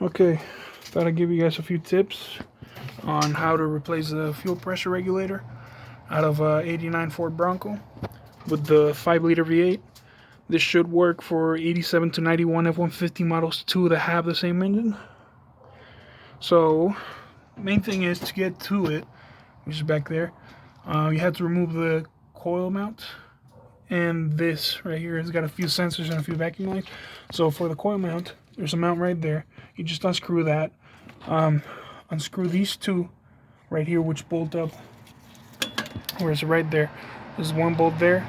Okay, thought I'd give you guys a few tips on how to replace the fuel pressure regulator out of a 89 Ford Bronco with the 5-liter V8. This should work for 87 to 91 F-150 models too that have the same engine. So, main thing is to get to it, which is back there, you have to remove the coil mount. And this right here has got a few sensors and a few vacuum lines. So for the coil mount, there's a mount right there. You just unscrew that. Unscrew these two right here, which bolt up. Where's it right there? There's one bolt there.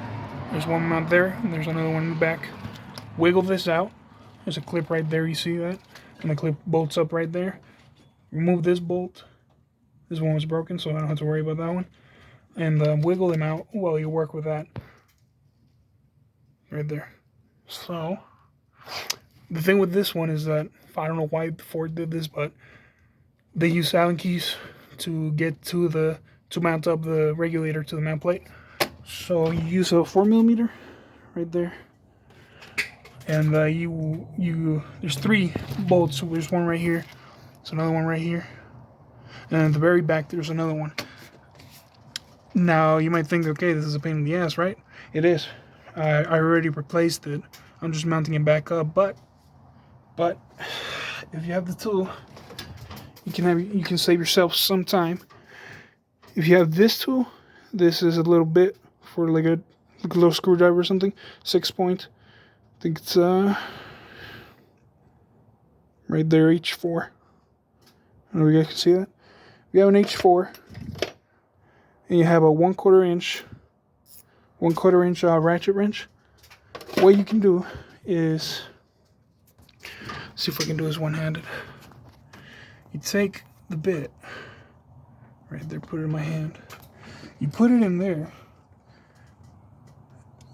There's one mount there, and there's another one in the back. Wiggle this out. There's a clip right there. You see that? And the clip bolts up right there. Remove this bolt. This one was broken, so I don't have to worry about that one. And wiggle them out while you work with that. Right there. So the thing with this one is that I don't know why Ford did this, but they use Allen keys to get to mount up the regulator to the mount plate. So you use a 4mm right there, and there's 3 bolts. So there's one right here, there's another one right here, and at the very back there's another one. Now you might think, okay, this is a pain in the ass, right? It is. I already replaced it. I'm just mounting it back up, but if you have the tool, you can save yourself some time. If you have this tool, this is a little bit for like a little screwdriver or something. 6-point. I think it's right there, H4. I don't know if you guys can see that. If you have an H4 and you have a 1/4 inch ratchet wrench, what you can do is, see if I can do this one-handed. You take the bit right there, put it in my hand. You put it in there.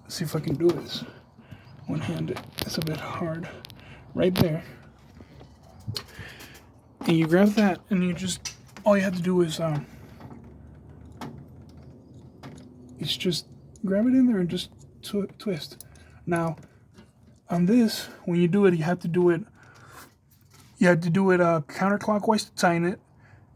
See if I can do this one-handed. It's a bit hard. Right there. And you grab that, and you just, all you have to do is it's just grab it in there and just twist. Now, on this, when you do it, you have to do it counterclockwise to tighten it,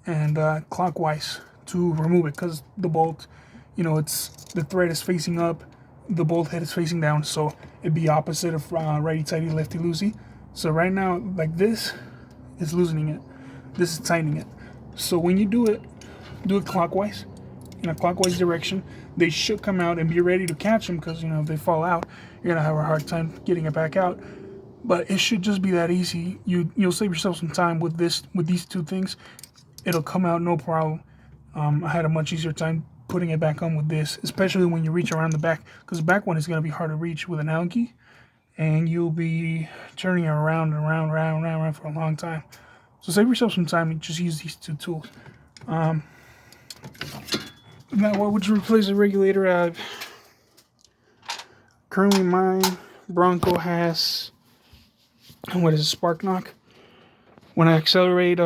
and clockwise to remove it, because the bolt, the thread is facing up, the bolt head is facing down, so it'd be opposite of righty-tighty, lefty-loosey. So right now, like this is loosening it, this is tightening it. So when you do it clockwise, in a clockwise direction. They should come out, and be ready to catch them, because if they fall out, you're gonna have a hard time getting it back out. But it should just be that easy. You'll save yourself some time with these 2 things. It'll come out no problem. I had a much easier time putting it back on with this, especially when you reach around the back, because the back one is gonna be hard to reach with an Allen key, and you'll be turning it around and around for a long time. So save yourself some time and just use these 2 tools. Now, what would you replace the regulator at? Currently, my Bronco has, what is it, spark knock. When I accelerate,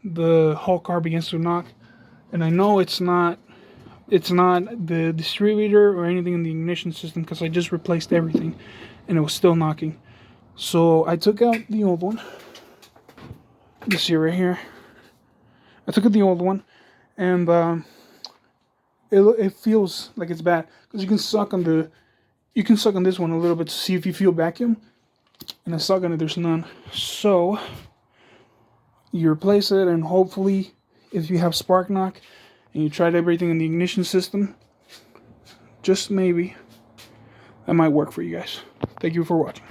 the whole car begins to knock, and I know it's not the distributor or anything in the ignition system, because I just replaced everything, and it was still knocking. So I took out the old one. You see right here. I took out the old one, and it feels like it's bad, because you can suck on this one a little bit to see if you feel vacuum, and I suck on it, there's none. So you replace it, and hopefully, if you have spark knock and you tried everything in the ignition system, just maybe that might work for you guys. Thank you for watching.